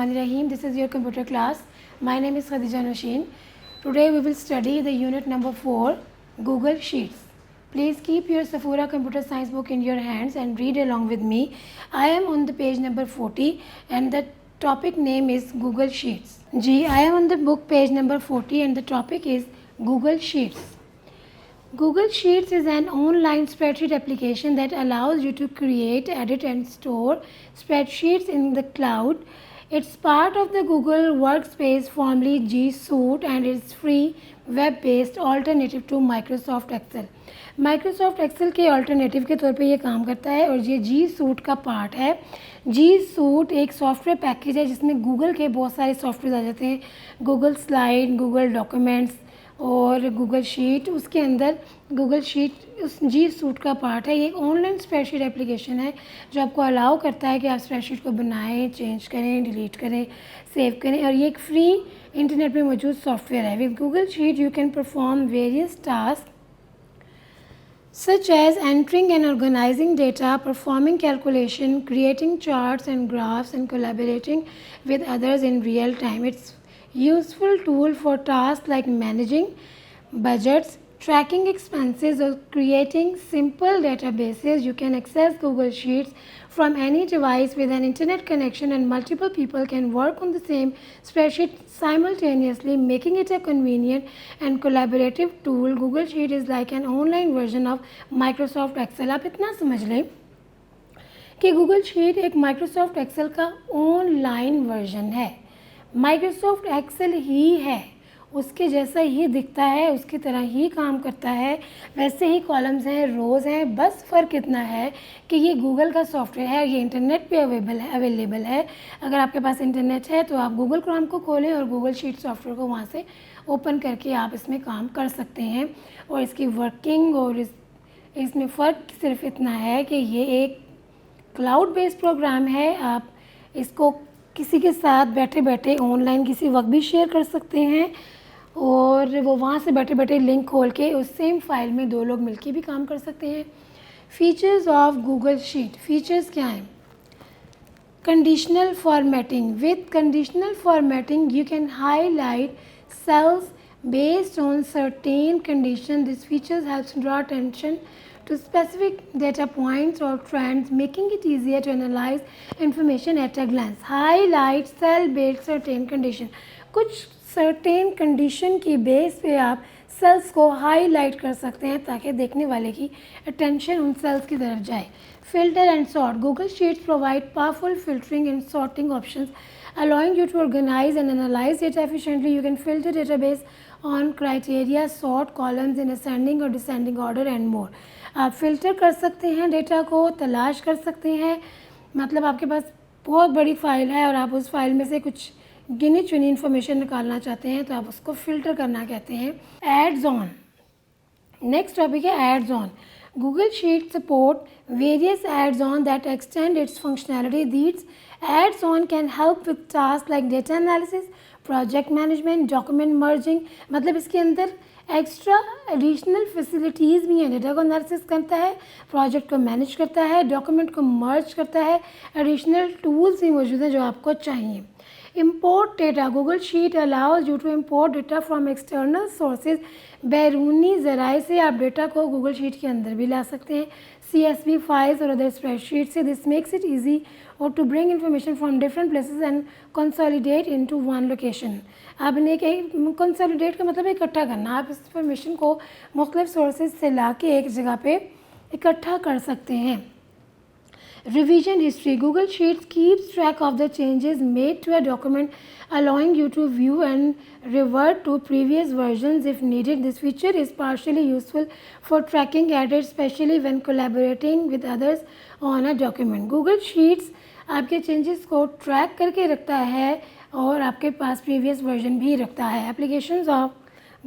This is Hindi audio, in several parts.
Bismillahirrahmanirrahim. This is your computer class. My name is Khadija Nasheen. Today we will study the unit number 4, Google Sheets. Please keep your Safura computer science book in your hands and read along with me. I am on the page number 40 and the topic name is Google Sheets. I am on the book page number 40 and the topic is Google Sheets. Google Sheets is an online spreadsheet application that allows you to create, edit and store spreadsheets in the cloud. It's part of the Google Workspace, formerly G Suite, and it's free web-based alternative to Microsoft Excel. Microsoft Excel के अल्टरनेटिव के तौर पे ये काम करता है और ये G Suite का पार्ट है. G Suite एक सॉफ्टवेयर पैकेज है जिसमें गूगल के बहुत सारे सॉफ्टवेयर आ जाते हैं. गूगल स्लाइड, गूगल डॉक्यूमेंट्स और गूगल शीट. उसके अंदर गूगल शीट उस जी सूट का पार्ट है. ये एक ऑनलाइन स्प्रेडशीट एप्लीकेशन है जो आपको अलाउ करता है कि आप स्प्रेडशीट को बनाएं, चेंज करें, डिलीट करें, सेव करें. और ये एक फ्री इंटरनेट पे मौजूद सॉफ्टवेयर है. With Google sheet you can perform various task such as entering and organizing data, performing calculation, creating charts and graphs, and collaborating with others in real time. It's useful tool for tasks like managing budgets, tracking expenses, or creating simple databases. You can access Google Sheets from any device with an internet connection, and multiple people can work on the same spreadsheet simultaneously, making it a convenient and collaborative tool. Google Sheet is like an online version of Microsoft Excel. आप इतना समझ लें कि Google Sheet एक Microsoft Excel का ऑनलाइन वर्जन है. माइक्रोसॉफ्ट एक्सेल ही है, उसके जैसा ही दिखता है, उसकी तरह ही काम करता है, वैसे ही कॉलम्स हैं, रोज़ हैं. बस फ़र्क इतना है कि ये गूगल का सॉफ्टवेयर है, ये इंटरनेट पे अवेलेबल है. अगर आपके पास इंटरनेट है तो आप गूगल क्रोम को खोलें और गूगल शीट सॉफ्टवेयर को वहाँ से ओपन करके आप इसमें काम कर सकते हैं. और इसकी वर्किंग और इसमें फ़र्क सिर्फ इतना है कि ये एक क्लाउड बेस्ड प्रोग्राम है. आप इसको किसी के साथ बैठे बैठे ऑनलाइन किसी वक्त भी शेयर कर सकते हैं और वो वहाँ से बैठे बैठे लिंक खोल के उस सेम फाइल में दो लोग मिलके भी काम कर सकते हैं. Features of Google sheet. Features क्या हैं? Conditional formatting. With conditional formatting you can highlight cells based on certain conditions. This feature helps draw attention to specific data points or trends, making it easier to analyze information at a glance. Highlight cell based certain condition. कुछ certain condition की बेस पे आप सेल्स को हाईलाइट कर सकते हैं ताकि देखने वाले की अटेंशन उन सेल्स की तरफ जाए. Filter and sort. Google Sheets provide powerful filtering and sorting options, allowing you to organize and analyze data efficiently. You can filter database on criteria, sort columns in ascending or descending order and more. आप फिल्टर कर सकते हैं, डेटा को तलाश कर सकते हैं. मतलब आपके पास बहुत बड़ी फाइल है और आप उस फाइल में से कुछ गिनी चुनी इन्फॉर्मेशन निकालना चाहते हैं तो आप उसको फिल्टर करना कहते हैं. Adds on. नेक्स्ट टॉपिक है adds on. Google Sheets support various add-ons that extend its functionality. These add-ons can help with tasks like data analysis, project management, document merging. मतलब इसके अंदर एक्स्ट्रा एडिशनल फैसिलिटीज़ भी हैं. डेटा को एनालिसिस करता है, प्रोजेक्ट को मैनेज करता है, डॉक्यूमेंट को मर्ज करता है. एडिशनल टूल्स भी मौजूद हैं जो आपको चाहिए. Import data. Google Sheet allows you to import data from external sources. बैरूनी ज़राए से आप डेटा को गूगल शीट के अंदर भी ला सकते हैं. CSV फाइल्स और अदर स्प्रेडशीट से. This makes it easier to bring information from different places and consolidate into one location. आपने कंसोलिडेट का मतलब इकट्ठा करना. आप इस इन्फॉर्मेशन को मुख्तलिफ सोर्सेज से ला के एक जगह पे इकट्ठा कर सकते हैं. Revision history. Google Sheets keeps track of the changes made to a document, allowing you to view and revert to previous versions if needed. This feature is partially useful for tracking edits, especially when collaborating with others on a document. Google Sheets आपके चेंजेस को ट्रैक करके रखता है और आपके पास प्रीवियस वर्जन भी रखता है. Applications of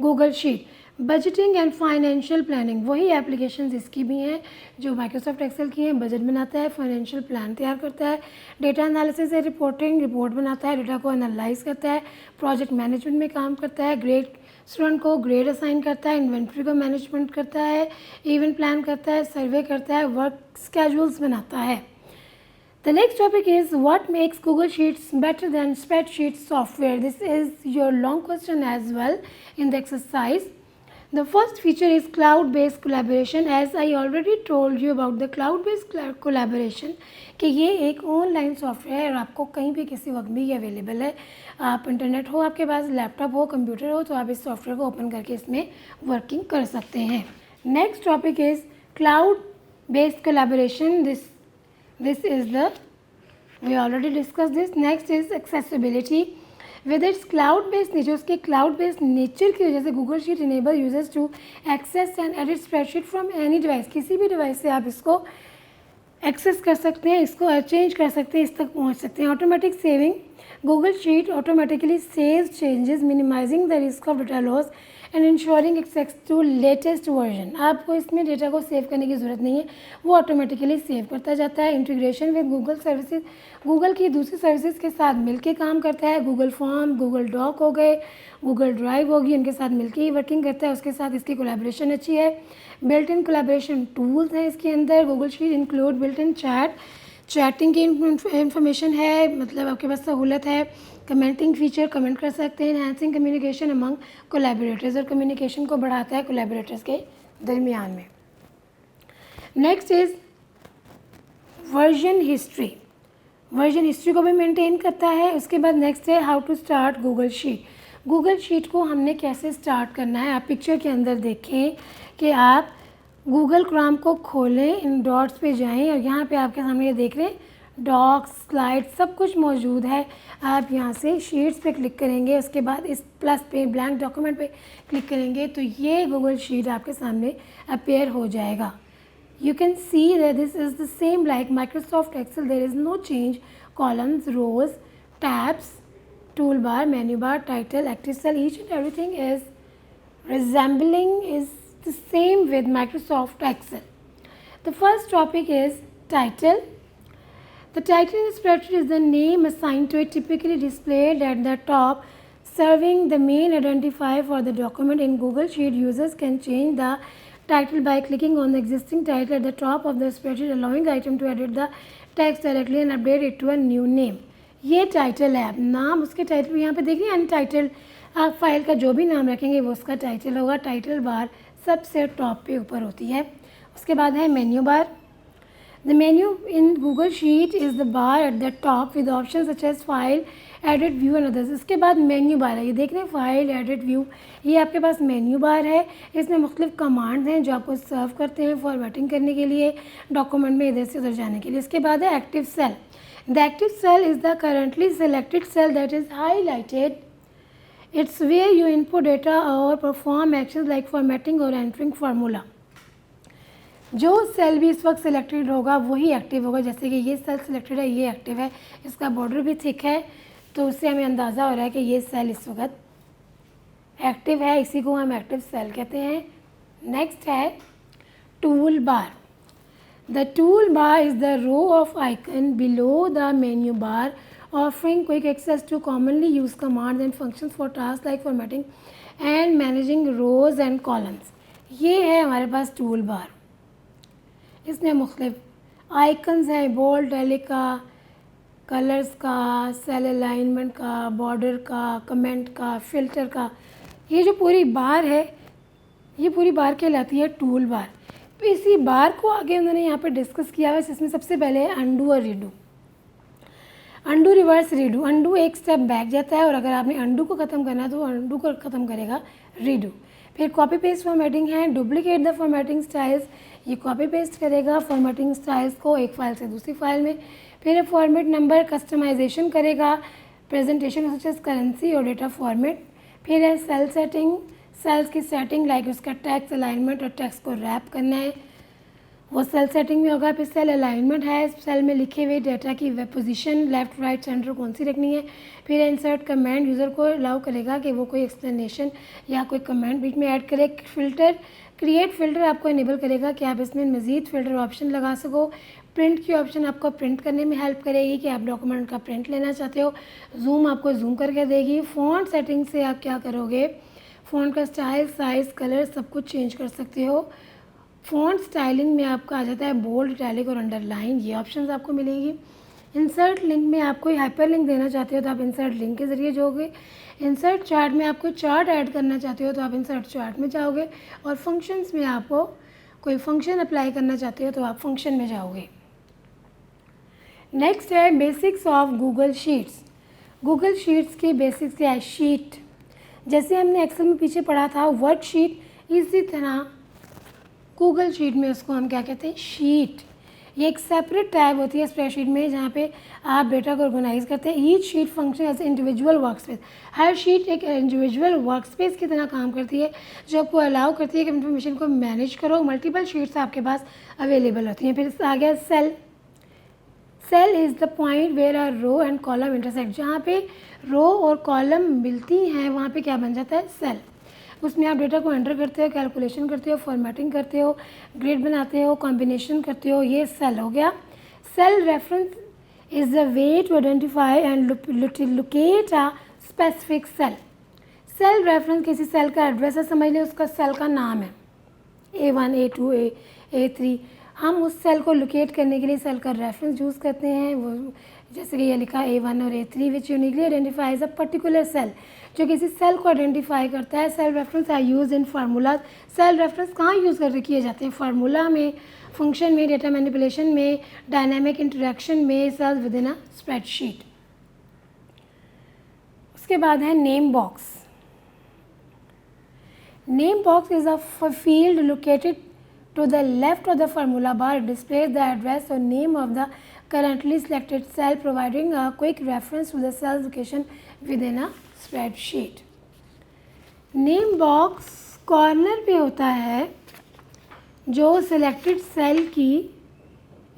Google sheet. Budgeting and financial planning. वही एप्लीकेशंस इसकी भी हैं जो माइक्रोसॉफ्ट एक्सेल की हैं. बजट बनाता है, फाइनेंशियल प्लान तैयार करता है, डेटा एनालिसिस है, रिपोर्ट बनाता है, डेटा को एनालाइज करता है, प्रोजेक्ट मैनेजमेंट में काम करता है, ग्रेड स्टूडेंट को ग्रेड असाइन करता है, इन्वेंट्री को मैनेजमेंट करता है, इवेंट प्लान करता है, सर्वे करता है, वर्क स्केड्यूल्स बनाता है. The next topic is what makes Google Sheets better than spreadsheet software. This is your long question as well in the exercise. The first feature is cloud-based collaboration. As I already told you about the cloud-based collaboration कि ये एक ऑनलाइन सॉफ्टवेयर है और आपको कहीं भी किसी वक्त भी ये अवेलेबल है. आप इंटरनेट हो, आपके पास लैपटॉप हो, कंप्यूटर हो, तो आप इस सॉफ्टवेयर को ओपन करके इसमें वर्किंग कर सकते हैं. Next topic is cloud based collaboration. This is we already discussed this. Next is accessibility. With its cloud-based nature, उसके cloud-based nature की वजह से Google Sheet enable users to access and edit spreadsheet from any device. किसी भी डिवाइस से आप इसको एक्सेस कर सकते हैं, इसको चेंज कर सकते हैं, इस तक पहुंच सकते हैं. Automatic saving. Google Sheet automatically saves changes, minimizing the risk of data loss and ensuring access to latest version. आपको इसमें डेटा को सेव करने की ज़रूरत नहीं है, वो ऑटोमेटिकली सेव करता जाता है. Integration with Google services, Google की दूसरी सर्विसेज के साथ मिलके काम करता है. गूगल फॉर्म, गूगल डॉक हो गए, गूगल ड्राइव होगी, उनके साथ मिलके ही वर्किंग करता है. उसके साथ इसकी कोलैबोरेशन अच्छी है. बिल्ट इन कोलैबोरेशन टूल्स हैं इसके अंदर. Google sheet include built in chatting की इंफॉर्मेशन है, मतलब आपके पास सहूलत है. कमेंटिंग फीचर, कमेंट कर सकते हैं. एनहांसिंग कम्युनिकेशन अमंग कोलैबोरेटर्स, और कम्युनिकेशन को बढ़ाता है कोलैबोरेटर्स के दरमियान में. Next is version history. Version history को भी मेंटेन करता है. उसके बाद नेक्स्ट है how to start Google sheet. Google sheet को हमने कैसे स्टार्ट करना है. आप पिक्चर के अंदर देखें कि आप गूगल क्रोम को खोलें, इन डॉट्स पे जाएं और यहाँ पे आपके सामने ये देख रहे हैं डॉक्स, स्लाइड, सब कुछ मौजूद है. आप यहाँ से शीट्स पे क्लिक करेंगे, उसके बाद इस प्लस पे ब्लैंक डॉक्यूमेंट पे क्लिक करेंगे तो ये गूगल शीट आपके सामने अपेयर हो जाएगा. You can see that this is the same like Microsoft Excel. There is no change. Columns, rows, tabs, tool bar, menu bar, title, active cell, each and everything is resembling is the same with Microsoft Excel. The first topic is title. The title in a spreadsheet is the name assigned to it, typically displayed at the top, serving the main identifier for the document. In Google Sheet, users can change the title by clicking on the existing title at the top of the spreadsheet, allowing the item to edit the text directly and update it to a new name. ये टाइटल है. नाम उसके टाइटल में यहाँ पे देखिए अनटाइटल्ड. आप फाइल का जो भी नाम रखेंगे वो उसका टाइटल होगा. टाइटल बार सबसे टॉप पे ऊपर होती है. उसके बाद है menu bar. The menu in Google sheet is the bar at the top with option such as file, edit, view and others. इसके बाद मेन्यू बार है. ये देख रहे हैं फाइल, एडिट, व्यू, ये आपके पास मेन्यू बार है. इसमें मुख्तलिफ कमांड्स हैं जो आपको सर्व करते हैं फॉर्मेटिंग करने के लिए, डॉक्यूमेंट में इधर से उधर जाने के लिए. इसके बाद है active cell. The active cell is the currently selected cell that is highlighted. It's where you input data or perform actions like formatting or entering formula. जो सेल भी इस वक्त सिलेक्टेड होगा वही एक्टिव होगा. जैसे कि ये सेल सिलेक्टेड है, ये एक्टिव है, इसका बॉर्डर भी थिक है, तो उससे हमें अंदाज़ा हो रहा है कि ये सेल इस वक्त एक्टिव है. इसी को हम एक्टिव सेल कहते हैं. नेक्स्ट है tool bar. The tool bar is the row of icon below the menu bar, offering quick access to commonly used commands and functions for tasks like formatting and managing rows and columns. ये है हमारे पास टूल बार. इसमें मुख्तलिफ आइकन्स हैं, बोल्ड, इटैलिक का, कलर्स का, सेल अलाइनमेंट का, बॉर्डर का, कमेंट का, फिल्टर का. ये जो पूरी बार है ये पूरी बार कहलाती है टूल बार. इसी बार को आगे उन्होंने यहाँ पर डिस्कस किया है. इसमें सबसे पहले है अंडू और redo. Undo, reverse, redo. Undo एक स्टेप बैक जाता है और अगर आपने अंडू को ख़त्म करना है तो अंडू को ख़त्म करेगा रीडू. फिर कॉपी पेस्ट फॉर्मेटिंग है. डुप्लीकेट द फॉर्मेटिंग स्टाइल्स, ये कॉपी पेस्ट करेगा फॉर्मेटिंग स्टाइल्स को एक फ़ाइल से दूसरी फाइल में. फिर फॉर्मेट नंबर, कस्टमाइजेशन करेगा प्रेजेंटेशन सच एज करेंसी और डेटा फॉर्मेट. फिर है सेल सेटिंग, सेल्स की सेटिंग लाइक उसका टेक्स्ट अलाइनमेंट और टेक्स्ट को रैप करना है, वो सेल सेटिंग में होगा. फिर सेल अलाइनमेंट है, सेल में लिखे हुए डेटा की web position left, right, centre कौन सी रखनी है. फिर इंसर्ट कमेंट, यूज़र को अलाउ करेगा कि वो कोई एक्सप्लेनेशन या कोई कमेंट बीच में ऐड करे. फिल्टर, क्रिएट फिल्टर आपको इनेबल करेगा कि आप इसमें मज़ीद फ़िल्टर ऑप्शन लगा सको. प्रिंट की ऑप्शन आपको प्रिंट करने में हेल्प करेगी कि आप डॉक्यूमेंट का प्रिंट लेना चाहते हो. जूम आपको जूम करके देगी. फ़ॉन्ट सेटिंग से आप क्या करोगे, फ़ॉन्ट का स्टाइल, साइज़, कलर सब कुछ चेंज कर सकते हो. फ़ॉन्ट स्टाइलिंग में आपका आ जाता है बोल्ड, इटैलिक और अंडरलाइन, ये ऑप्शंस आपको मिलेंगी. इंसर्ट लिंक में आप कोई हाइपर लिंक देना चाहते हो तो आप इंसर्ट लिंक के ज़रिए जाओगे। इंसर्ट चार्ट में आप कोई चार्ट ऐड करना चाहते हो तो आप इंसर्ट चार्ट में जाओगे। और फंक्शंस में आपको कोई फंक्शन अप्लाई करना चाहते हो तो आप फंक्शन में जाओगे। नेक्स्ट है basics of Google sheets. Google sheets की बेसिक्स क्या है? शीट, जैसे हमने एक्सेल में पीछे पढ़ा था वर्कशीट, इसी तरह गूगल शीट में उसको हम क्या कहते हैं? शीट। ये एक सेपरेट टैब होती है स्प्रेडशीट में जहाँ पे आप डेटा को ऑर्गेनाइज करते हैं। Each sheet function as individual work space. हर शीट एक इंडिविजुअल वर्क स्पेस की तरह काम करती है जो आपको अलाउ करती है कि इन्फॉर्मेशन को मैनेज करो। मल्टीपल शीट्स आपके पास अवेलेबल होती हैं। फिर आ गया cell. Cell is the point where are row and column intersect. जहाँ पे रो और कॉलम मिलती हैं वहाँ पे क्या बन जाता है? सेल। उसमें आप डेटा को एंटर करते हो, कैलकुलेशन करते हो, फॉर्मेटिंग करते हो, ग्रिड बनाते हो, कॉम्बिनेशन करते हो, ये सेल हो गया। Cell reference is the way to identify and locate a specific cell. Cell reference किसी सेल का एड्रेस है, समझ लिया उसका सेल का नाम है A1, A2, A3। हम उस सेल को लोकेट करने के लिए सेल का रेफरेंस यूज़ करते हैं। वो जैसे कि ये लिखा A1 और A3 which uniquely identifies a particular cell, जो किसी सेल को आइडेंटिफाई करता है। Cell reference are use in formulas. Cell reference कहाँ यूज़ करके किए जाते हैं? फार्मूला में, फंक्शन में, डेटा मैनिपुलेशन में, डायनामिक इंटरेक्शन में, cells within a spreadsheet. उसके बाद है name box. Name box is a field located to the left of the formula bar. It displays the address or name of the currently selected cell, providing a quick reference to the cell's location within a spreadsheet. Name box corner पे होता है जो सिलेक्टेड सेल की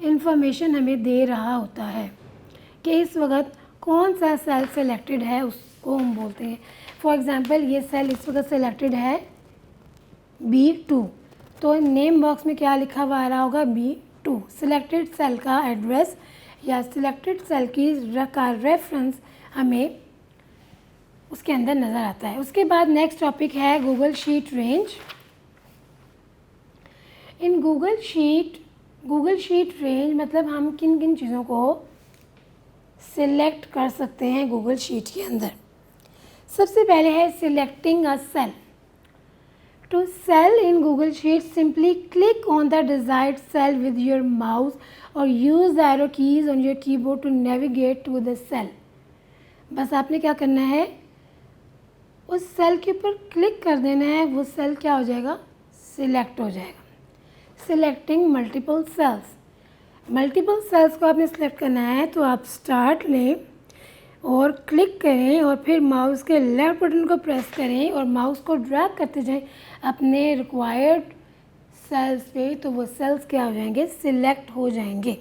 इंफॉर्मेशन हमें दे रहा होता है कि इस वक्त कौन सा सेल सेलेक्टेड है, उसको हम बोलते हैं। फॉर एग्ज़ाम्पल ये सेल इस वक्त सेलेक्टेड है B2, तो नेम बॉक्स में क्या लिखा हुआ आ रहा होगा? B2। सिलेक्टेड सेल का एड्रेस या सिलेक्टेड सेल की का रेफरेंस हमें उसके अंदर नज़र आता है। उसके बाद नेक्स्ट टॉपिक है गूगल शीट रेंज। इन गूगल शीट रेंज मतलब हम किन किन चीज़ों को सिलेक्ट कर सकते हैं गूगल शीट के अंदर। सबसे पहले है selecting a cell. To cell in Google Sheets, simply click on the desired cell with your mouse or use the arrow keys on your keyboard to navigate to the cell. बस आपने क्या करना है? उस सेल के ऊपर क्लिक कर देना है, वो सेल क्या हो जाएगा? सिलेक्ट हो जाएगा। Selecting multiple cells. Multiple cells को आपने सिलेक्ट करना है तो आप स्टार्ट लें और क्लिक करें और फिर माउस के लेफ्ट बटन को प्रेस करें और माउस को ड्रैग करते जाएं अपने रिक्वायर्ड सेल्स पे, तो वो सेल्स क्या हो जाएंगे? सिलेक्ट हो जाएंगे।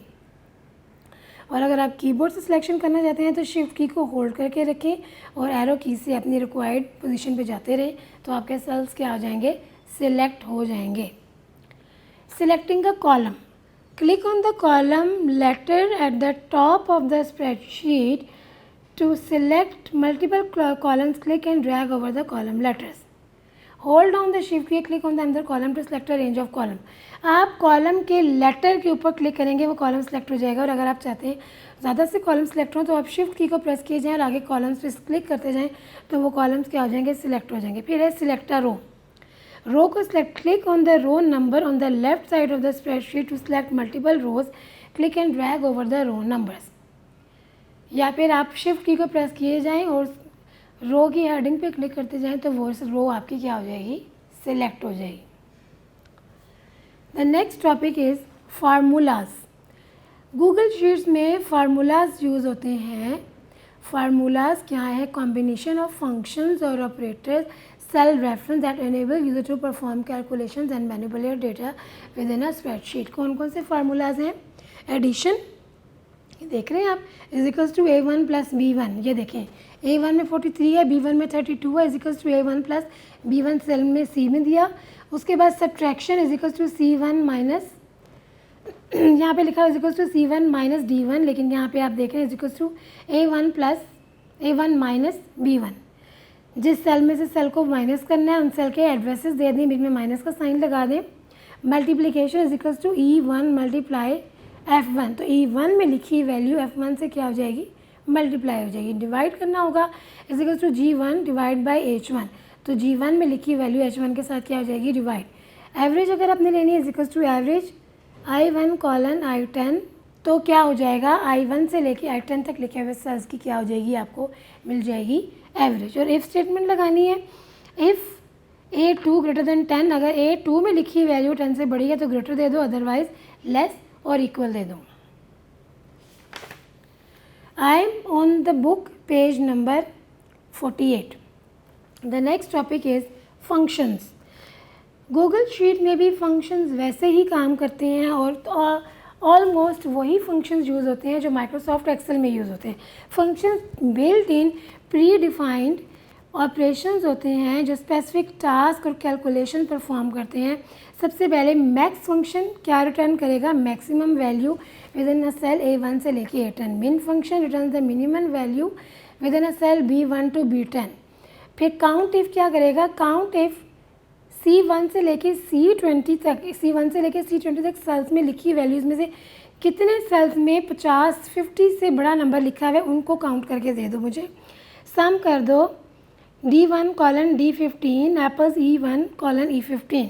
और अगर आप कीबोर्ड से सिलेक्शन करना चाहते हैं तो शिफ्ट की को होल्ड करके रखें और एरो की से अपनी रिक्वायर्ड पोजीशन पे जाते रहें तो आपके सेल्स क्या हो जाएंगे? सिलेक्ट हो जाएंगे। Selecting a column. Click on the column letter at the top of the spreadsheet to select multiple columns. Click and drag over the column letters. Hold down the shift key, click on the another column to select a range of column. आप कॉलम के लेटर के ऊपर क्लिक करेंगे वो कॉलम सेलेक्ट हो जाएगा। और अगर आप चाहते हैं ज़्यादा से कॉलम सेलेक्ट हों तो आप शिफ्ट की को प्रेस किए जाएँ और आगे कॉलम्स पे क्लिक करते जाएँ तो वो कॉलम्स क्या हो जाएंगे? सिलेक्ट हो जाएंगे। फिर है सिलेक्ट अ रो। रो को select, click on the row number on the left side of the spreadsheet to select multiple rows. Click and drag over the row numbers. या फिर आप शिफ्ट की को प्रेस किए जाएं और रो की हेडिंग पे क्लिक करते जाएं तो वो रो आपकी क्या हो जाएगी? सिलेक्ट हो जाएगी। The next topic is formulas. Google sheets में फार्मूलाज यूज़ होते हैं। फार्मूलाज क्या है? कॉम्बिनेशन ऑफ फंक्शंस और operators, cell reference that enable user to perform calculations and manipulate data within a spreadsheet. कौन कौन से फार्मूलाज हैं? एडिशन, ये देख रहे हैं आप, is equals to A1 plus B1। ये देखें A1 में 43 है, B1 में 32 है, is equals to A1 plus B1 cell में C में दिया। उसके बाद subtraction is equals to C1 minus, यहाँ पे लिखा है is equals to C1 minus D1, लेकिन यहाँ पे आप देख रहे हैं is equals to A1 plus A1 minus B1। जिस सेल में से सेल को माइनस करना है उन सेल के एड्रेसेस दे दें, बीच में माइनस का साइन लगा दें। Multiplication is equals to E1 multiply F1, तो E1 में लिखी वैल्यू F1 से क्या हो जाएगी, मल्टीप्लाई हो जाएगी। डिवाइड करना होगा is equals to G1 divide by H1, तो G1 में लिखी वैल्यू H1 के साथ क्या हो जाएगी, डिवाइड। एवरेज अगर आपने लेनी है is equals to average I1 colon I10, तो क्या हो जाएगा, I1 से लेके I10 तक लिखे हुए सेल्स की क्या हो जाएगी, आपको मिल जाएगी एवरेज। और इफ़ स्टेटमेंट लगानी है, इफ़ A2 ग्रेटर देन 10, अगर A2 में लिखी वैल्यू 10 से बड़ी है तो ग्रेटर दे दो, अदरवाइज लेस और इक्वल दे दो। I am on the book page number 48। The next topic is functions. Google sheet में भी फंक्शंस वैसे ही काम करते हैं और ऑलमोस्ट वही फंक्शंस यूज़ होते हैं जो माइक्रोसॉफ्ट एक्सेल में यूज़ होते हैं। Functions built in predefined operations होते हैं जो स्पेसिफिक टास्क और कैलकुलेशन परफॉर्म करते हैं। सबसे पहले मैक्स फंक्शन क्या रिटर्न करेगा, maximum value within a cell A1 से लेके A10। Min function return the minimum value within a cell B1 to B10। फिर काउंट इफ़ क्या करेगा, काउंट इफ़ C1 से लेके C20 तक, C1 से लेके C20 तक सेल्स में लिखी वैल्यूज़ में से कितने सेल्स में 50 से बड़ा नंबर लिखा हुआ है उनको काउंट करके दे दो मुझे। सम कर दो D1 colon D15 apples E1 colon E15,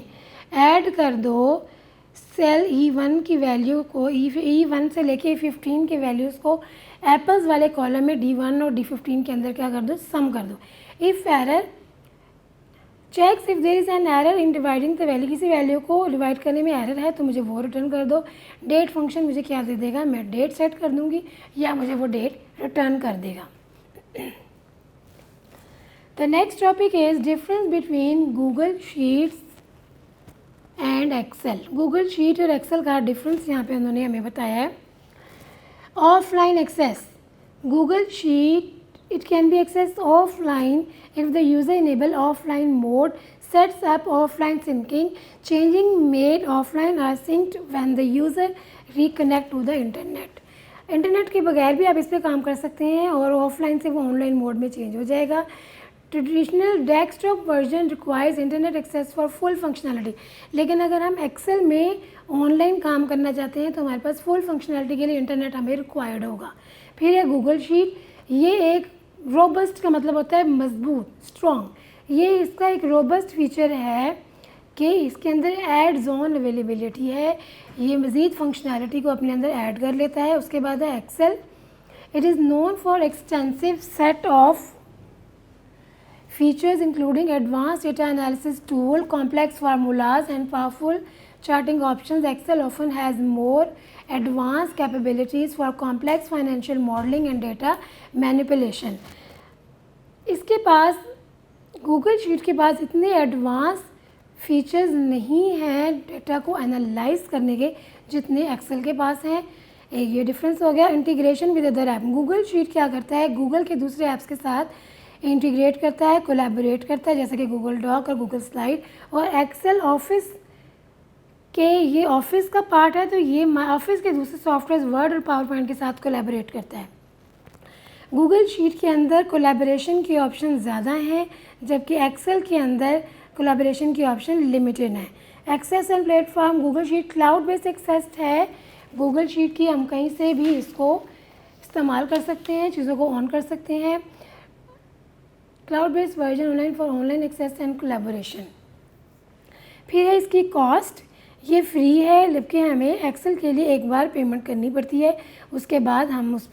add कर दो सेल E1 की वैल्यू को E1 से लेके E15 के वैल्यूज़ को एप्पल्स वाले कॉलम में D1 और D15 के अंदर क्या कर दो, सम कर दो। If error checks if there is an error in dividing the value, किसी वैल्यू को डिवाइड करने में एरर है तो मुझे वो रिटर्न कर दो। डेट फंक्शन मुझे क्या दे देगा, मैं डेट सेट कर दूँगी या मुझे वो डेट रिटर्न कर देगा। The next topic is difference between Google Sheets and Excel. Google Sheet और Excel का डिफरेंस यहाँ पे उन्होंने हमें बताया है। Offline access, Google Sheet it can be accessed offline if the user enable offline mode, sets up offline syncing, changing made offline are synced when the user reconnect to the internet. Internet के बगैर भी आप इस पर काम कर सकते हैं और ऑफलाइन से वो ऑनलाइन मोड में चेंज हो जाएगा। Traditional desktop version requires internet access for full functionality, लेकिन अगर हम एक्सेल में ऑनलाइन काम करना चाहते हैं तो हमारे पास फुल फंक्शनैलिटी के लिए इंटरनेट हमें रिक्वायर्ड होगा। फिर है गूगल शीट, ये एक रोबस्ट का मतलब होता है मजबूत, स्ट्रॉन्ग। ये इसका एक रोबस्ट फीचर है कि इसके अंदर ऐड जोन अवेलेबिलिटी है, ये मज़ीद फंक्शनैलिटी को अपने अंदर ऐड कर लेता है। उसके बाद है Excel, it is known for extensive set of features including advanced data analysis tool, complex formulas and powerful charting options. Excel often has more advanced capabilities for complex financial modeling and data manipulation. इसके पास गूगल शीट के पास इतने एडवांस फीचर्स नहीं हैं डेटा को एनालाइज करने के जितने एक्सेल के पास हैं। एक ये डिफरेंस हो गया। Integration with other app, Google sheet क्या करता है, गूगल के दूसरे ऐप्स के साथ इंटीग्रेट करता है, कोलैबोरेट करता है, जैसे कि गूगल डॉक और गूगल स्लाइड। और एक्सेल ऑफिस के ये ऑफिस का पार्ट है तो ये ऑफिस के दूसरे सॉफ्टवेयर वर्ड और पावर पॉइंट के साथ कोलैबोरेट करता है। गूगल शीट के अंदर कोलैबोरेशन के ऑप्शन ज़्यादा हैं जबकि एक्सेल के अंदर कोलैबोरेशन की ऑप्शन लिमिटेड है। Access and platform, Google sheet cloud based access है। गूगल शीट की हम कहीं से भी इसको इस्तेमाल कर सकते हैं, चीज़ों को ऑन कर सकते हैं। Cloud based version online for online access and collaboration. फिर है इसकी कॉस्ट, ये फ्री है जबकि हमें एक्सेल के लिए एक बार पेमेंट करनी पड़ती है, उसके बाद हम उस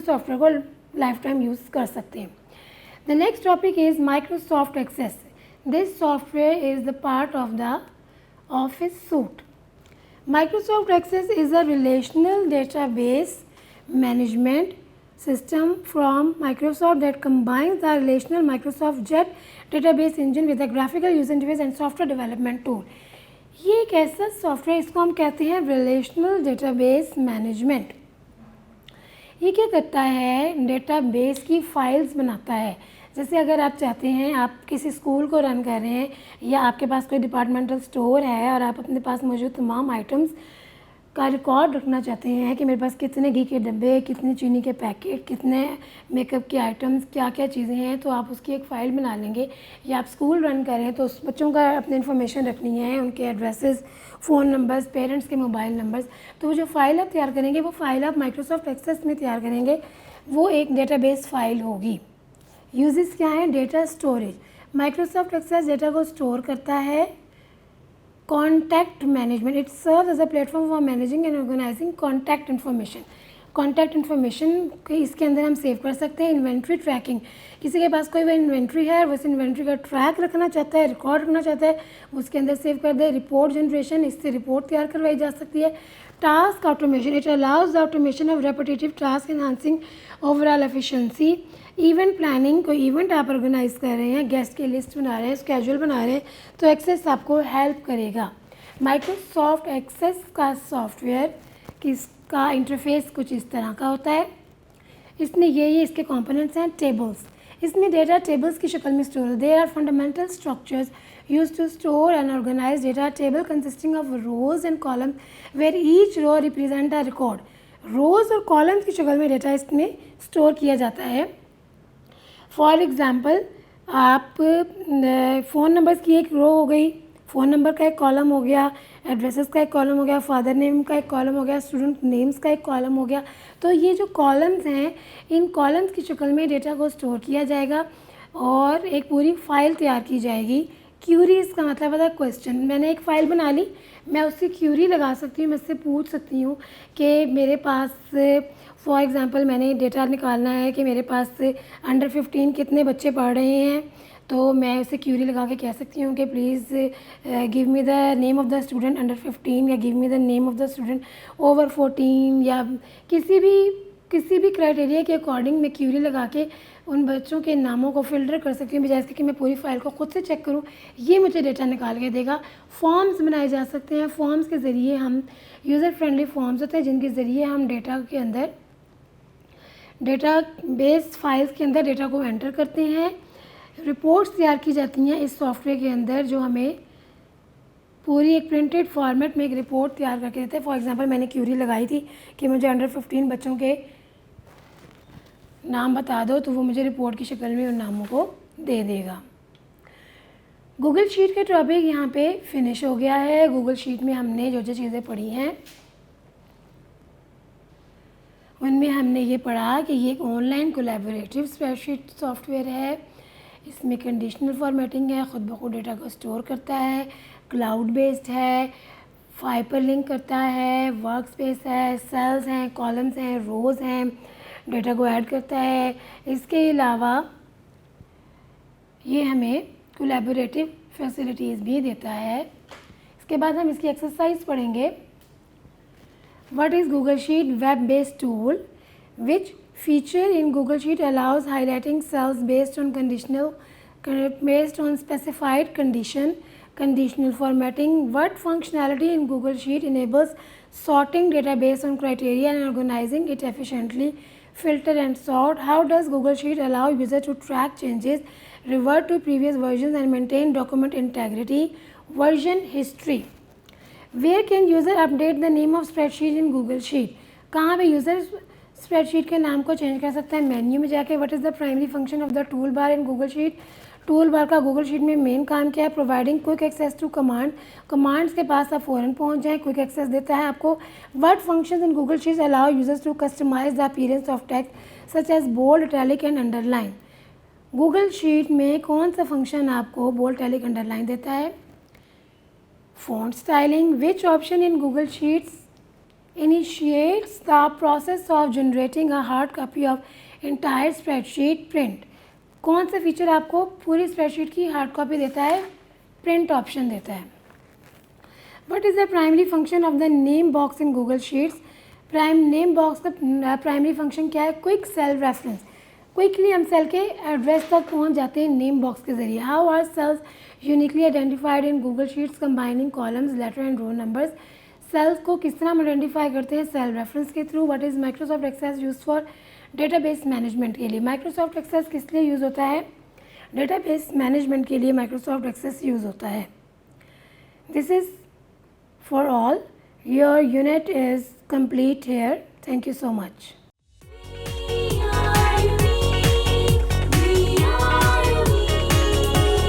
सॉफ्टवेयर को लाइफ टाइम यूज़ कर सकते हैं। The next topic is Microsoft Access. This software is the part of the office suite. Microsoft Access is a relational database management system from Microsoft that combines the relational Microsoft Jet database engine with a graphical user interface and software development tool. ये एक ऐसा सॉफ्टवेयर, इसको हम कहते हैं रिलेशनल डेटाबेस मैनेजमेंट। ये क्या करता है, डेटाबेस की फाइल्स बनाता है। जैसे अगर आप चाहते हैं, आप किसी स्कूल को रन कर रहे हैं या आपके पास कोई डिपार्टमेंटल स्टोर है और आप अपने पास मौजूद तमाम आइटम्स का रिकॉर्ड रखना चाहते हैं कि मेरे पास कितने घी के डब्बे, कितनी चीनी के पैकेट, कितने मेकअप के आइटम्स, क्या क्या चीज़ें हैं, तो आप उसकी एक फ़ाइल बना लेंगे। या आप स्कूल रन करें तो उस बच्चों का अपनी इन्फॉर्मेशन रखनी है, उनके एड्रेसेस, फ़ोन नंबर्स, पेरेंट्स के मोबाइल नंबर्स। तो वो जो फ़ाइल आप तैयार करेंगे वो फ़ाइल आप माइक्रोसॉफ्ट एक्सेस में तैयार करेंगे, वो एक डेटाबेस फ़ाइल होगी। यूजेस क्या है? Data storage. Microsoft Access data को स्टोर करता है। Contact management, it serve as a platform for managing and organizing contact information. Contact information इसके अंदर हम सेव कर सकते हैं। इन्वेंट्री ट्रैकिंग, किसी के पास कोई वह इन्वेंट्री है और उस इन्वेंट्री का ट्रैक रखना चाहता है, रिकॉर्ड रखना चाहता है, उसके अंदर सेव कर दे। रिपोर्ट जनरेशन, इससे रिपोर्ट तैयार करवाई जा सकती है। Task automation, it allows the automation of repetitive task enhancing overall efficiency. Event planning, कोई इवेंट आप ऑर्गेनाइज कर रहे हैं, गेस्ट की लिस्ट बना रहे हैं, स्केड्यूल बना रहे हैं, तो एक्सेस आपको हेल्प करेगा। माइक्रोसॉफ्ट एक्सेस का सॉफ्टवेयर किसका इंटरफेस कुछ इस तरह का होता है। इसमें ये इसके कंपोनेंट्स हैं। टेबल्स, इसमें डेटा टेबल्स की शक्ल में store, there are fundamental structures used to store and organize data. Table consisting of rows and columns where each row represent a record. रोज़ और कॉलम्स की शक्ल में डेटा इसमें स्टोर किया जाता है। फॉर एग्ज़ाम्पल, आप फ़ोन नंबर्स की एक रो हो गई, फ़ोन नंबर का एक कॉलम हो गया, एड्रेसेस का एक कॉलम हो गया, फादर नेम का एक कॉलम हो गया, स्टूडेंट नेम्स का एक कॉलम हो गया। तो ये जो कॉलम्स हैं, इन कॉलम्स की शक्ल में डेटा को स्टोर किया जाएगा और एक पूरी फ़ाइल तैयार की जाएगी। क्यूरीज़ का मतलब होता है क्वेश्चन। मैंने एक फ़ाइल बना ली, मैं उससे क्यूरी लगा सकती हूँ, मैं उससे पूछ सकती हूँ कि मेरे पास फॉर एग्ज़ाम्पल मैंने डेटा निकालना है कि मेरे पास अंडर 15 कितने बच्चे पढ़ रहे हैं, तो मैं उसे क्यूरी लगा के कह सकती हूँ कि please give me the name of the student under 15 या give me the name of the student over 14 या किसी भी क्राइटेरिया के अकॉर्डिंग मैं क्यूरी लगा के उन बच्चों के नामों को फ़िल्टर कर सकती हूँ, बजाय इसके कि मैं पूरी फ़ाइल को ख़ुद से चेक करूँ। ये मुझे डेटा निकाल के देगा। फॉर्म्स बनाए जा सकते हैं। फॉर्म्स के ज़रिए हम यूज़र फ्रेंडली फॉर्म्स होते हैं जिनके ज़रिए हम डेटा के अंदर, डेटा बेस फाइल्स के अंदर डेटा को एंटर करते हैं। रिपोर्ट्स तैयार की जाती हैं इस सॉफ्टवेयर के अंदर, जो हमें पूरी एक प्रिंटेड फॉर्मेट में एक रिपोर्ट तैयार करके देते हैं। फॉर एग्ज़ाम्पल, मैंने क्यूरी लगाई थी कि मुझे अंडर 15 बच्चों के नाम बता दो, तो वो मुझे रिपोर्ट की शक्ल में उन नामों को दे देगा। गूगल शीट के टॉपिक यहाँ पे फिनिश हो गया है। गूगल शीट में हमने जो चीज़ें पढ़ी हैं उनमें हमने ये पढ़ा कि ये एक ऑनलाइन कोलैबोरेटिव स्प्रेडशीट सॉफ्टवेयर है। इसमें कंडीशनल फॉर्मेटिंग है, ख़ुद ब खुद डेटा को स्टोर करता है, क्लाउड बेस्ड है, हाइपर लिंक करता है, वर्क स्पेस है, सेल्स हैं, कॉलम्स हैं, रोज़ हैं, डेटा को ऐड करता है। इसके अलावा ये हमें कोलैबोरेटिव फैसिलिटीज़ भी देता है। इसके बाद हम इसकी एक्सरसाइज पढ़ेंगे। What is Google sheet? Web based tool which feature in Google Sheet allows highlighting cells based on specified conditional formatting. What functionality in Google Sheet enables sorting database on criteria and organizing it efficiently? Filter and sort. How does Google Sheet allow user to track changes, revert to previous versions and maintain document integrity? Version history. Where can user update the name of spreadsheet in Google Sheet? कहाँ पे यूज़र स्प्रेडशीट के नाम को चेंज कर सकता है? मेन्यू में जाके। What is the primary function of the tool bar in Google sheet? Tool bar का गूगल शीट में मेन काम क्या है? Providing quick access to commands के पास आप फ़ौरन पहुंच जाएं, क्विक एक्सेस देता है आपको। What functions in Google sheet allow users to customize the appearance of text such as bold, italic and underline? Google sheet में कौन सा फंक्शन आपको बोल्ड, इटैलिक, अंडरलाइन देता है? Font styling. Which option in Google sheets initiates the process of generating a hard copy of entire spreadsheet print? कौन सा फीचर आपको पूरी स्प्रेडशीट की हार्ड कॉपी देता है? प्रिंट ऑप्शन देता है। What is the primary function of the name box in Google Sheets? Name box का प्राइमरी फंक्शन क्या है? Quick cell reference. क्विकली हम सेल के एड्रेस तक पहुंच जाते हैं नेम बॉक्स के जरिए। How are cells uniquely identified in Google sheets combining columns, letter and row numbers? Cells को किस तरह हम आइडेंटिफाई करते हैं? सेल रेफरेंस के थ्रू। What is Microsoft Access use for? Database management के लिए। माइक्रोसॉफ्ट एक्सेस किस लिए यूज़ होता है? डेटाबेस मैनेजमेंट के लिए माइक्रोसॉफ्ट एक्सेस यूज़ होता है। This is for all. Your unit is complete here. Thank you so much.